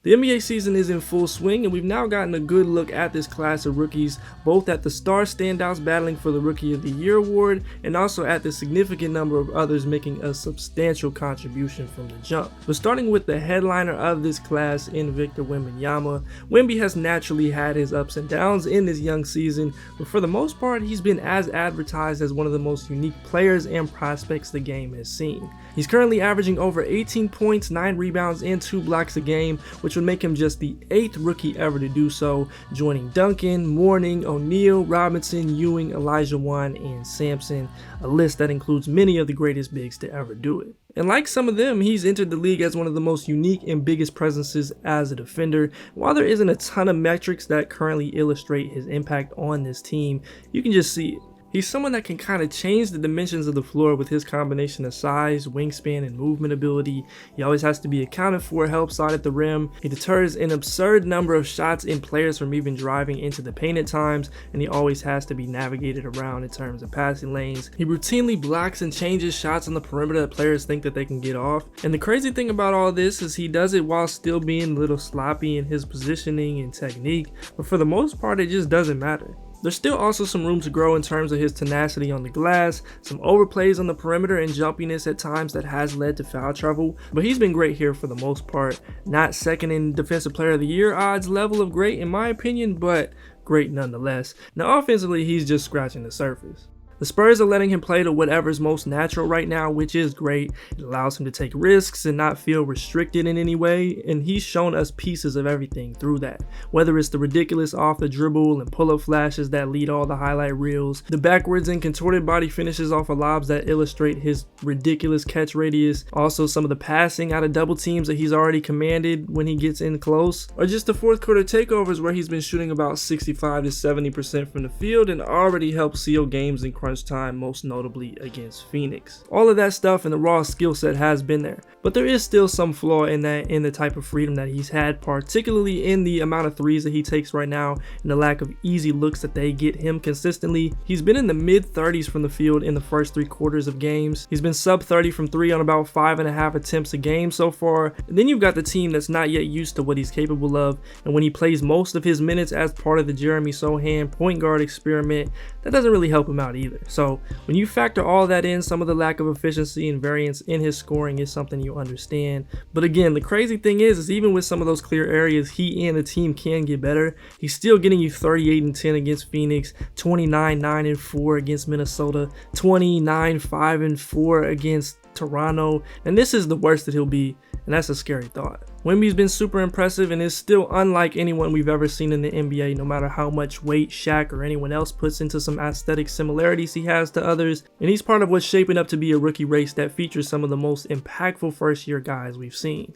The NBA season is in full swing, and we've now gotten a good look at this class of rookies, both at the star standouts battling for the Rookie of the Year award, and also at the significant number of others making a substantial contribution from the jump. But starting with the headliner of this class in Victor Wembanyama, Wemby has naturally had his ups and downs in this young season, but for the most part, he's been as advertised as one of the most unique players and prospects the game has seen. He's currently averaging over 18 points, 9 rebounds, and 2 blocks a game, which would make him just the 8th rookie ever to do so, joining Duncan, Mourning, O'Neal, Robinson, Ewing, Elijah Wan, and Sampson, a list that includes many of the greatest bigs to ever do it. And like some of them, he's entered the league as one of the most unique and biggest presences as a defender. While there isn't a ton of metrics that currently illustrate his impact on this team, you can just see it. He's someone that can kind of change the dimensions of the floor with his combination of size, wingspan, and movement ability. He always has to be accounted for, help side at the rim. He deters an absurd number of shots in players from even driving into the paint at times, and he always has to be navigated around in terms of passing lanes. He routinely blocks and changes shots on the perimeter that players think that they can get off. And the crazy thing about all this is he does it while still being a little sloppy in his positioning and technique, but for the most part it just doesn't matter. There's still also some room to grow in terms of his tenacity on the glass, some overplays on the perimeter and jumpiness at times that has led to foul trouble, but he's been great here for the most part. Not second in Defensive Player of the Year odds level of great in my opinion, but great nonetheless. Now offensively, he's just scratching the surface. The Spurs are letting him play to whatever's most natural right now, which is great. It allows him to take risks and not feel restricted in any way, and he's shown us pieces of everything through that. Whether it's the ridiculous off the dribble and pull-up flashes that lead all the highlight reels, the backwards and contorted body finishes off of lobs that illustrate his ridiculous catch radius, also some of the passing out of double teams that he's already commanded when he gets in close, or just the fourth quarter takeovers where he's been shooting about 65 to 70% from the field and already helped seal games in crunch time, most notably against Phoenix. All of that stuff and the raw skill set has been there, but there is still some flaw in the type of freedom that he's had, particularly in the amount of threes that he takes right now and the lack of easy looks that they get him consistently. He's been in the mid-30s from the field in the first 3 quarters of games. He's been sub 30 from 3 on about 5.5 attempts a game so far. And then you've got the team that's not yet used to what he's capable of, and when he plays most of his minutes as part of the Jeremy Sohan point guard experiment, that doesn't really help him out either. So when you factor all that in, some of the lack of efficiency and variance in his scoring is something you understand. But again, the crazy thing is even with some of those clear areas he and the team can get better, he's still getting you 38 and 10 against Phoenix, 29, 9 and 4 against Minnesota, 29, 5 and 4 against Toronto, and this is the worst that he'll be, and that's a scary thought. Wemby's been super impressive and is still unlike anyone we've ever seen in the NBA, no matter how much weight Shaq or anyone else puts into some aesthetic similarities he has to others, and he's part of what's shaping up to be a rookie race that features some of the most impactful first-year guys we've seen.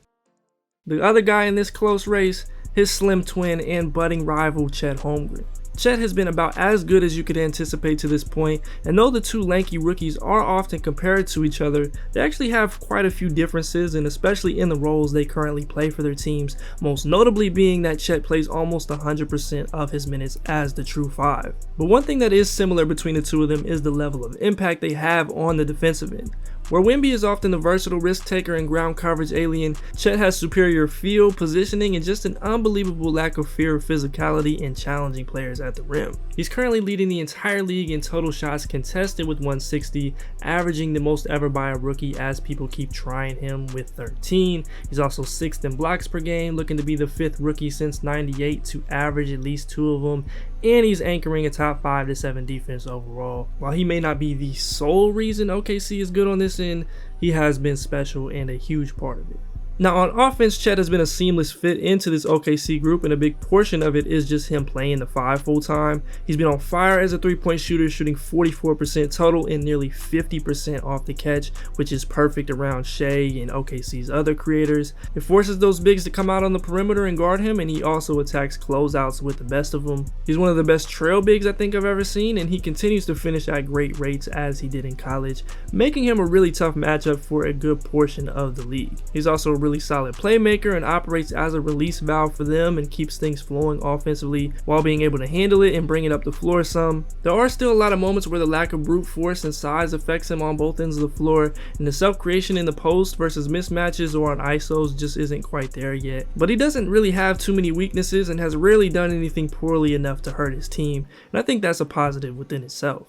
The other guy in this close race, his slim twin and budding rival Chet Holmgren. Chet has been about as good as you could anticipate to this point, and though the two lanky rookies are often compared to each other, they actually have quite a few differences, and especially in the roles they currently play for their teams, most notably being that Chet plays almost 100% of his minutes as the true 5. But one thing that is similar between the two of them is the level of impact they have on the defensive end. Where Wemby is often the versatile risk taker and ground coverage alien, Chet has superior field positioning and just an unbelievable lack of fear of physicality and challenging players at the rim. He's currently leading the entire league in total shots contested with 160, averaging the most ever by a rookie as people keep trying him with 13. He's also 6th in blocks per game, looking to be the 5th rookie since '98 to average at least 2 of them, and he's anchoring a top 5 to 7 defense overall. While he may not be the sole reason OKC is good on this end, he has been special and a huge part of it. Now on offense, Chet has been a seamless fit into this OKC group, and a big portion of it is just him playing the 5 full time. He's been on fire as a 3-point shooter, shooting 44% total and nearly 50% off the catch, which is perfect around Shea and OKC's other creators. It forces those bigs to come out on the perimeter and guard him, and he also attacks closeouts with the best of them. He's one of the best trail bigs I think I've ever seen, and he continues to finish at great rates as he did in college, making him a really tough matchup for a good portion of the league. He's also a really really solid playmaker and operates as a release valve for them and keeps things flowing offensively while being able to handle it and bring it up the floor some. There are still a lot of moments where the lack of brute force and size affects him on both ends of the floor, and the self-creation in the post versus mismatches or on ISOs just isn't quite there yet. But he doesn't really have too many weaknesses and has rarely done anything poorly enough to hurt his team, and I think that's a positive within itself.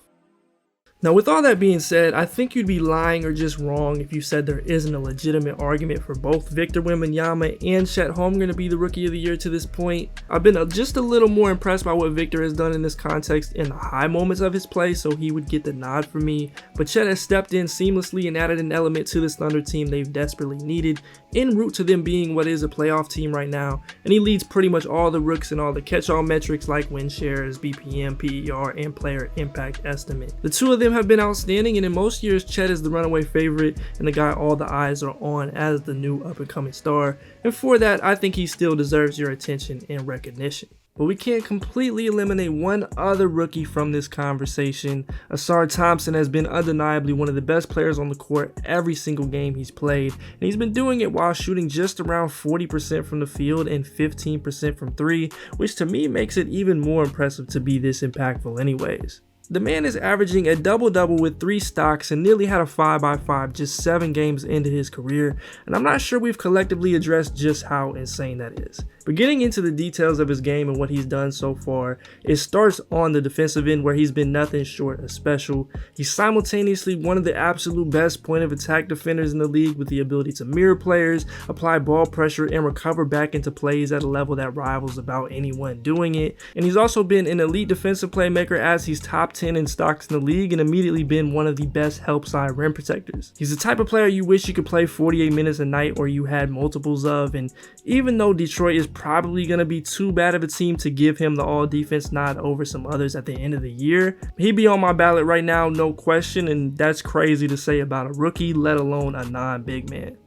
Now, with all that being said, I think you'd be lying or just wrong if you said there isn't a legitimate argument for both Victor Wembanyama and Chet Holmgren to be the Rookie of the Year to this point. I've been just a little more impressed by what Victor has done in this context in the high moments of his play, so he would get the nod for me. But Chet has stepped in seamlessly and added an element to this Thunder team they've desperately needed, en route to them being what is a playoff team right now, and he leads pretty much all the rooks and all the catch-all metrics like win shares, BPM, PER, and player impact estimate. The two of them have been outstanding, and in most years Chet is the runaway favorite and the guy all the eyes are on as the new up-and-coming star, and for that I think he still deserves your attention and recognition. But we can't completely eliminate one other rookie from this conversation. Ausar Thompson has been undeniably one of the best players on the court every single game he's played, and he's been doing it while shooting just around 40% from the field and 15% from three, which to me makes it even more impressive to be this impactful anyways. The man is averaging a double-double with 3 stocks and nearly had a 5x5 just 7 games into his career, and I'm not sure we've collectively addressed just how insane that is. But getting into the details of his game and what he's done so far, it starts on the defensive end where he's been nothing short of special. He's simultaneously one of the absolute best point of attack defenders in the league with the ability to mirror players, apply ball pressure, and recover back into plays at a level that rivals about anyone doing it. And he's also been an elite defensive playmaker as he's top 10 in stocks in the league and immediately been one of the best help side rim protectors. He's the type of player you wish you could play 48 minutes a night or you had multiples of, and even though Detroit is probably going to be too bad of a team to give him the all defense nod over some others at the end of the year, he'd be on my ballot right now, no question, and that's crazy to say about a rookie, let alone a non-big man.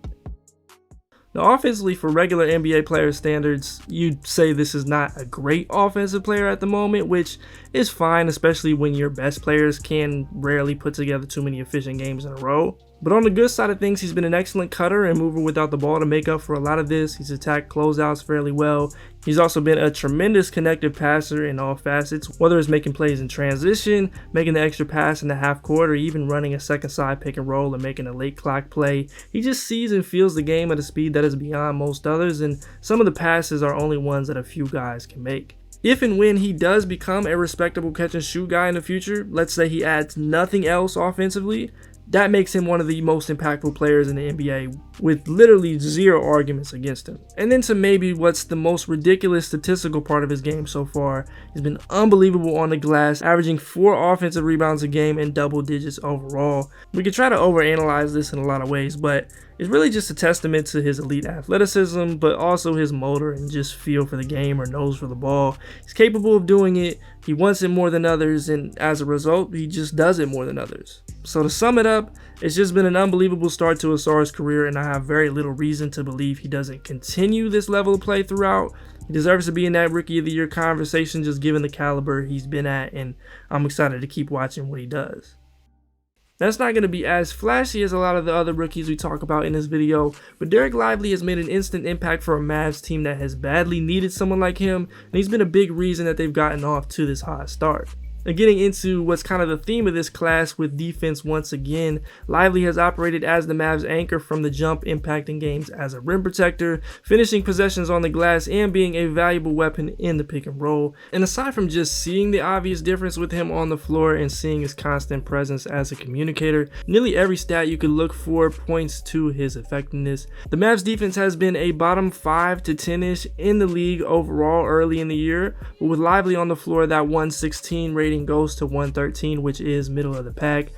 Now, offensively, for regular NBA player standards, you'd say this is not a great offensive player at the moment, which is fine, especially when your best players can rarely put together too many efficient games in a row. But on the good side of things, he's been an excellent cutter and mover without the ball to make up for a lot of this. He's attacked closeouts fairly well. He's also been a tremendous connective passer in all facets, whether it's making plays in transition, making the extra pass in the half court, or even running a second side pick and roll and making a late clock play. He just sees and feels the game at a speed that is beyond most others, and some of the passes are only ones that a few guys can make. If and when he does become a respectable catch and shoot guy in the future, let's say he adds nothing else offensively, that makes him one of the most impactful players in the NBA with literally zero arguments against him. And then to maybe what's the most ridiculous statistical part of his game so far, he's been unbelievable on the glass, averaging 4 offensive rebounds a game and double digits overall. We could try to overanalyze this in a lot of ways, but it's really just a testament to his elite athleticism, but also his motor and just feel for the game or nose for the ball. He's capable of doing it, he wants it more than others, and as a result, he just does it more than others. So to sum it up, it's just been an unbelievable start to Ausar's career, and I have very little reason to believe he doesn't continue this level of play throughout. He deserves to be in that Rookie of the Year conversation just given the caliber he's been at, and I'm excited to keep watching what he does. That's not going to be as flashy as a lot of the other rookies we talk about in this video, but Derek Lively has made an instant impact for a Mavs team that has badly needed someone like him, and he's been a big reason that they've gotten off to this hot start. And getting into what's kind of the theme of this class with defense once again, Lively has operated as the Mavs anchor from the jump, impacting games as a rim protector, finishing possessions on the glass, and being a valuable weapon in the pick and roll. And aside from just seeing the obvious difference with him on the floor and seeing his constant presence as a communicator, nearly every stat you could look for points to his effectiveness. The Mavs defense has been a bottom 5 to 10-ish in the league overall early in the year, but with Lively on the floor, that 116 rating goes to 113, which is middle of the pack,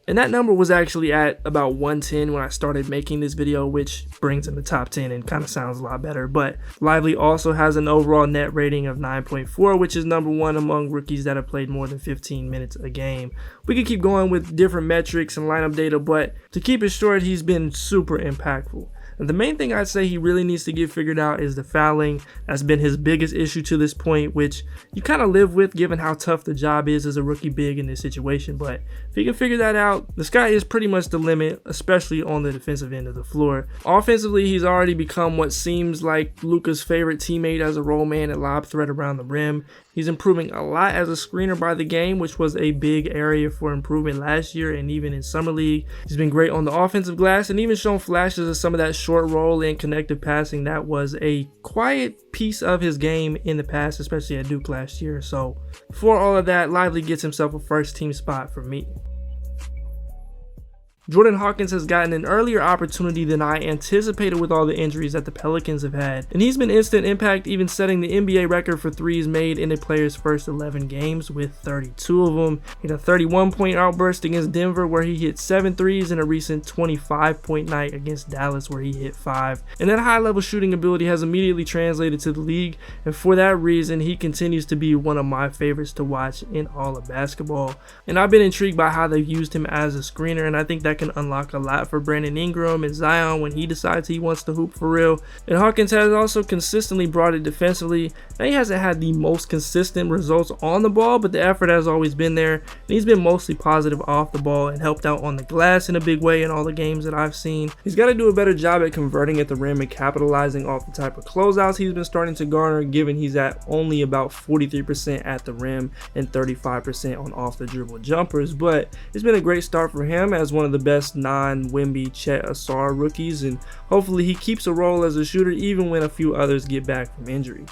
and that number was actually at about 110 when I started making this video, which brings him to top 10 and kind of sounds a lot better. But Lively also has an overall net rating of 9.4, which is number 1 among rookies that have played more than 15 minutes a game. We could keep going with different metrics and lineup data, but to keep it short, he's been super impactful. And the main thing I'd say he really needs to get figured out is the fouling. That's been his biggest issue to this point, which you kind of live with given how tough the job is as a rookie big in this situation. But if he can figure that out, the sky is pretty much the limit, especially on the defensive end of the floor. Offensively, he's already become what seems like Luka's favorite teammate as a roll man and lob threat around the rim. He's improving a lot as a screener by the game, which was a big area for improvement last year and even in Summer League. He's been great on the offensive glass and even shown flashes of some of that short roll and connected passing that was a quiet piece of his game in the past, especially at Duke last year. So for all of that, Lively gets himself a first team spot for me. Jordan Hawkins has gotten an earlier opportunity than I anticipated with all the injuries that the Pelicans have had, and he's been instant impact, even setting the NBA record for threes made in a player's first 11 games with 32 of them. He had a 31-point outburst against Denver where he hit 7 threes, and a recent 25-point night against Dallas where he hit 5. And that high-level shooting ability has immediately translated to the league, and for that reason, he continues to be one of my favorites to watch in all of basketball. And I've been intrigued by how they've used him as a screener, and I think that can unlock a lot for Brandon Ingram and Zion when he decides he wants to hoop for real. And Hawkins has also consistently brought it defensively. Now, he hasn't had the most consistent results on the ball, but the effort has always been there, and he's been mostly positive off the ball and helped out on the glass in a big way in all the games that I've seen. He's got to do a better job at converting at the rim and capitalizing off the type of closeouts he's been starting to garner, given he's at only about 43% at the rim and 35% on off the dribble jumpers. But it's been a great start for him as one of the best non-Wemby, Chet, Ausar rookies, and hopefully he keeps a role as a shooter even when a few others get back from injury.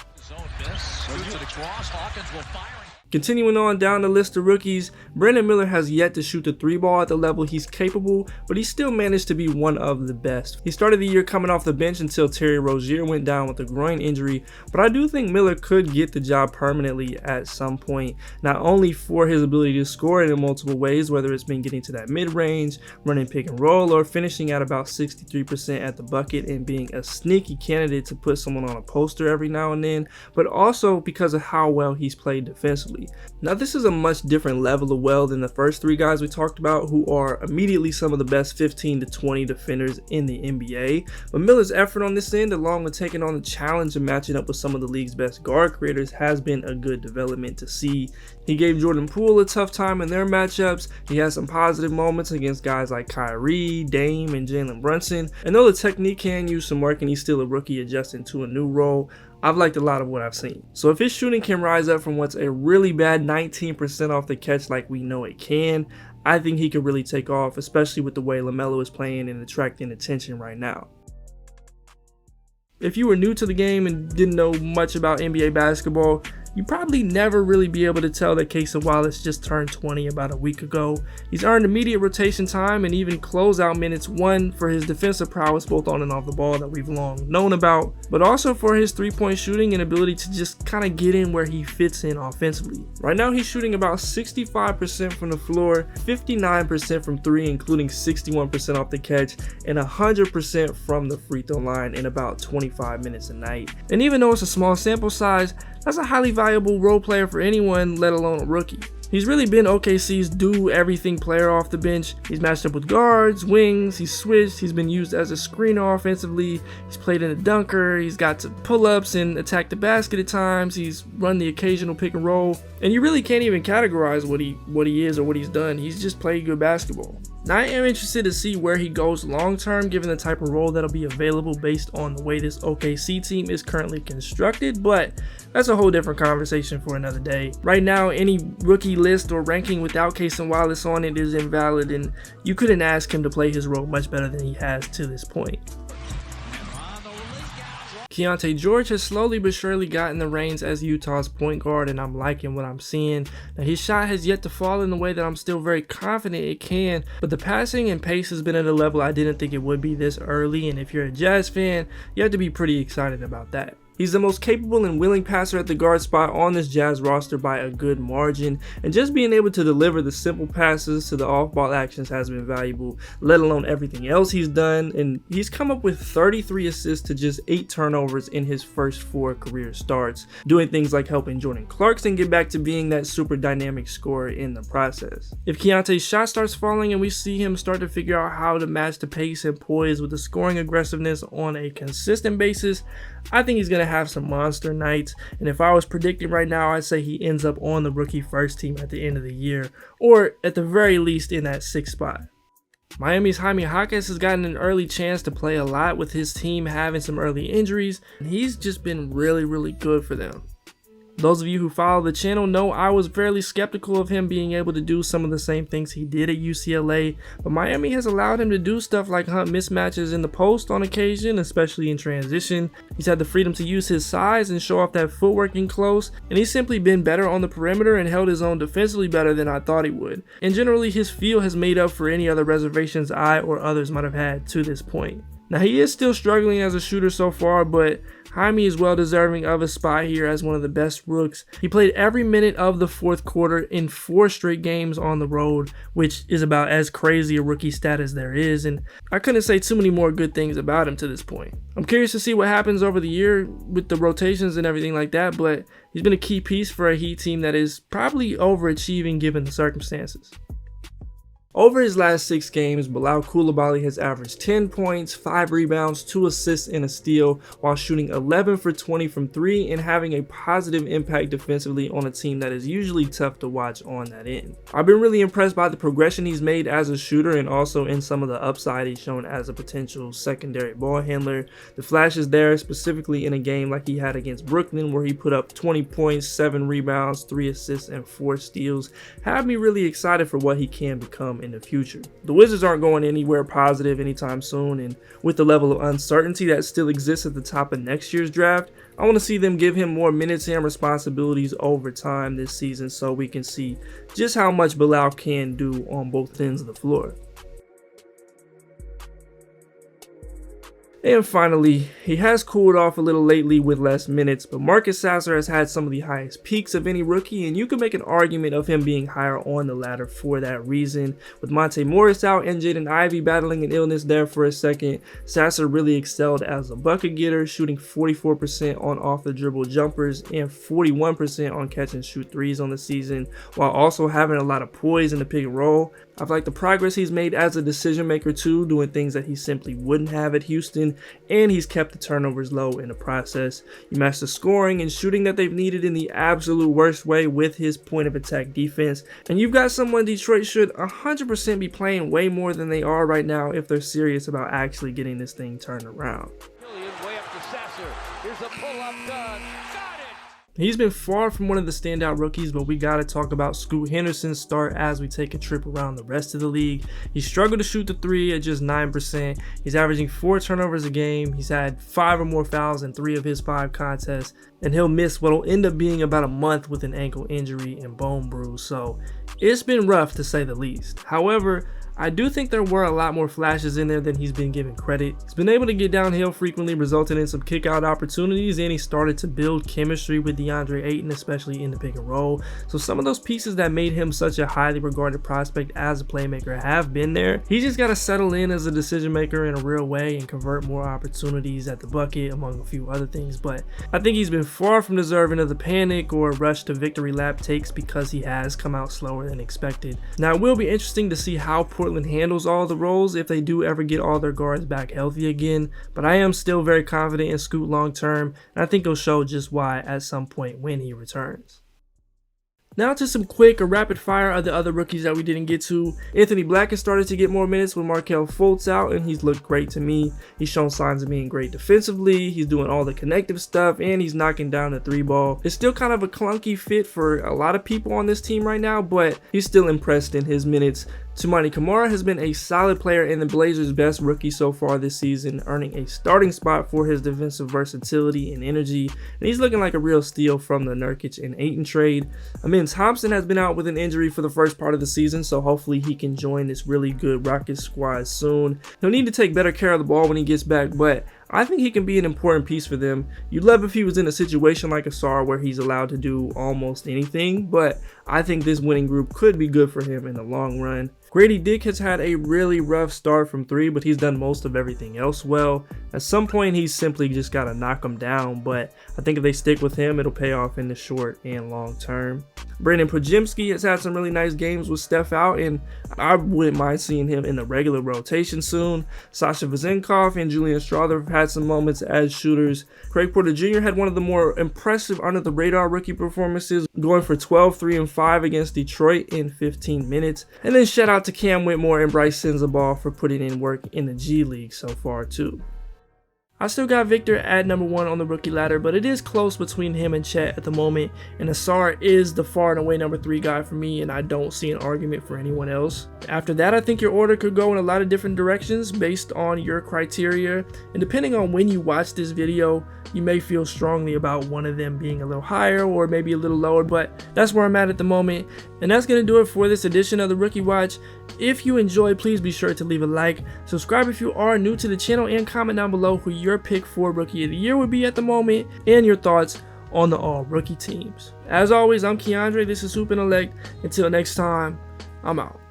Continuing on down the list of rookies, Brandon Miller has yet to shoot the 3-ball at the level he's capable, but he still managed to be one of the best. He started the year coming off the bench until Terry Rozier went down with a groin injury, but I do think Miller could get the job permanently at some point, not only for his ability to score it in multiple ways, whether it's been getting to that mid-range, running pick and roll, or finishing at about 63% at the bucket and being a sneaky candidate to put someone on a poster every now and then, but also because of how well he's played defensively. Now, this is a much different level of well than the first 3 guys we talked about, who are immediately some of the best 15 to 20 defenders in the NBA. But Miller's effort on this end, along with taking on the challenge of matching up with some of the league's best guard creators, has been a good development to see. He gave Jordan Poole a tough time in their matchups. He had some positive moments against guys like Kyrie, Dame, and Jalen Brunson. And though the technique can use some work and he's still a rookie adjusting to a new role, I've liked a lot of what I've seen. So if his shooting can rise up from what's a really bad 19% off the catch like we know it can, I think he could really take off, especially with the way LaMelo is playing and attracting attention right now. If you were new to the game and didn't know much about NBA basketball, you probably never really be able to tell that Cason Wallace just turned 20 about a week ago. He's earned immediate rotation time and even closeout minutes, one for his defensive prowess both on and off the ball that we've long known about, but also for his 3-point shooting and ability to just kind of get in where he fits in offensively. Right now he's shooting about 65% from the floor, 59% from 3, including 61% off the catch, and 100% from the free throw line in about 25 minutes a night. And even though it's a small sample size, that's a highly valuable role player for anyone, let alone a rookie. He's really been OKC's do-everything player off the bench. He's matched up with guards, wings, he's switched, he's been used as a screener offensively, he's played in a dunker, he's got to pull-ups and attack the basket at times, he's run the occasional pick and roll, and you really can't even categorize what he is or what he's done. He's just played good basketball. Now, I am interested to see where he goes long-term, given the type of role that'll be available based on the way this OKC team is currently constructed, but that's a whole different conversation for another day. Right now, any rookie list or ranking without Cason Wallace on it is invalid, and you couldn't ask him to play his role much better than he has to this point. Keontae George has slowly but surely gotten the reins as Utah's point guard, and I'm liking what I'm seeing. Now, his shot has yet to fall in the way that I'm still very confident it can, but the passing and pace has been at a level I didn't think it would be this early, and if you're a Jazz fan, you have to be pretty excited about that. He's the most capable and willing passer at the guard spot on this Jazz roster by a good margin, and just being able to deliver the simple passes to the off-ball actions has been valuable, let alone everything else he's done. And he's come up with 33 assists to just 8 turnovers in his first 4 career starts, doing things like helping Jordan Clarkson get back to being that super dynamic scorer in the process. If Keontae's shot starts falling and we see him start to figure out how to match the pace and poise with the scoring aggressiveness on a consistent basis, I think he's going to have some monster nights, and if I was predicting right now, I'd say he ends up on the rookie first team at the end of the year, or at the very least in that 6th spot. Miami's Jaime Jaquez has gotten an early chance to play a lot with his team having some early injuries, and he's just been really good for them. Those of you who follow the channel know I was fairly skeptical of him being able to do some of the same things he did at UCLA, but Miami has allowed him to do stuff like hunt mismatches in the post on occasion, especially in transition. He's had the freedom to use his size and show off that footwork in close, and he's simply been better on the perimeter and held his own defensively better than I thought he would. And generally his feel has made up for any other reservations I or others might have had to this point. Now he is still struggling as a shooter so far, but Jaime is well deserving of a spot here as one of the best rooks. He played every minute of the 4th quarter in 4 straight games on the road, which is about as crazy a rookie stat as there is, and I couldn't say too many more good things about him to this point. I'm curious to see what happens over the year with the rotations and everything like that, but he's been a key piece for a Heat team that is probably overachieving given the circumstances. Over his last 6 games, Bilal Coulibaly has averaged 10 points, 5 rebounds, 2 assists, and a steal, while shooting 11 for 20 from 3 and having a positive impact defensively on a team that is usually tough to watch on that end. I've been really impressed by the progression he's made as a shooter and also in some of the upside he's shown as a potential secondary ball handler. The flash is there, specifically in a game like he had against Brooklyn where he put up 20 points, 7 rebounds, 3 assists, and 4 steals. Have me really excited for what he can become in the future. The Wizards aren't going anywhere positive anytime soon, and with the level of uncertainty that still exists at the top of next year's draft, I want to see them give him more minutes and responsibilities over time this season so we can see just how much Bilal can do on both ends of the floor. And finally, he has cooled off a little lately with less minutes, but Marcus Sasser has had some of the highest peaks of any rookie, and you can make an argument of him being higher on the ladder for that reason. With Monte Morris out and Jaden Ivey battling an illness there for a second, Sasser really excelled as a bucket getter, shooting 44% on off the dribble jumpers and 41% on catch and shoot threes on the season, while also having a lot of poise in the pick and roll. I've liked the progress he's made as a decision maker too, doing things that he simply wouldn't have at Houston, and he's kept the turnovers low in the process. You match the scoring and shooting that they've needed in the absolute worst way with his point of attack defense, and you've got someone Detroit should 100% be playing way more than they are right now if they're serious about actually getting this thing turned around. Way up to Sasser. Here's a pull-up done. Got it! He's been far from one of the standout rookies, but we gotta talk about Scoot Henderson's start as we take a trip around the rest of the league. He struggled to shoot the 3 at just 9%. He's averaging 4 turnovers a game. He's had 5 or more fouls in 3 of his 5 contests, and he'll miss what'll end up being about a month with an ankle injury and bone bruise, so it's been rough to say the least. However, I do think there were a lot more flashes in there than he's been given credit. He's been able to get downhill frequently, resulting in some kick-out opportunities, and he started to build chemistry with DeAndre Ayton, especially in the pick and roll. So some of those pieces that made him such a highly regarded prospect as a playmaker have been there. He's just got to settle in as a decision maker in a real way and convert more opportunities at the bucket, among a few other things. But I think he's been far from deserving of the panic or rush to victory lap takes because he has come out slower than expected. Now it will be interesting to see how Portland handles all the roles if they do ever get all their guards back healthy again, but I am still very confident in Scoot long term, and I think he'll show just why at some point when he returns. Now to some quick or rapid fire of the other rookies that we didn't get to. Anthony Black has started to get more minutes with Markelle Fultz out, and he's looked great to me. He's shown signs of being great defensively, he's doing all the connective stuff, and he's knocking down the 3 ball. It's still kind of a clunky fit for a lot of people on this team right now, but he's still impressed in his minutes. Toumani Camara has been a solid player and the Blazers' best rookie so far this season, earning a starting spot for his defensive versatility and energy, and he's looking like a real steal from the Nurkic and Ayton trade. Ausar Thompson has been out with an injury for the first part of the season, so hopefully he can join this really good Rockets squad soon. He'll need to take better care of the ball when he gets back, but I think he can be an important piece for them. You'd love if he was in a situation like Ausar where he's allowed to do almost anything, but I think this winning group could be good for him in the long run. Grady Dick has had a really rough start from 3, but he's done most of everything else well. At some point, he's simply just got to knock him down, but I think if they stick with him, it'll pay off in the short and long term. Brandon Podziemski has had some really nice games with Steph out, and I wouldn't mind seeing him in the regular rotation soon. Sasha Vezenkov and Julian Strawther have had some moments as shooters. Craig Porter Jr. had one of the more impressive under-the-radar rookie performances, going for 12, 3, and 5 against Detroit in 15 minutes. And then shout out to Cam Whitmore and Bryce Sensabaugh for putting in work in the G League so far too. I still got Victor at number 1 on the rookie ladder, but it is close between him and Chet at the moment, and Ausar is the far and away number 3 guy for me, and I don't see an argument for anyone else. After that, I think your order could go in a lot of different directions based on your criteria, and depending on when you watch this video, you may feel strongly about one of them being a little higher or maybe a little lower, but that's where I'm at the moment. And that's going to do it for this edition of the Rookie Watch. If you enjoyed, please be sure to leave a like, subscribe if you are new to the channel, and comment down below who your pick for Rookie of the Year would be at the moment and your thoughts on the all-rookie teams. As always, I'm Keandre, this is HoopIntellect. Until next time, I'm out.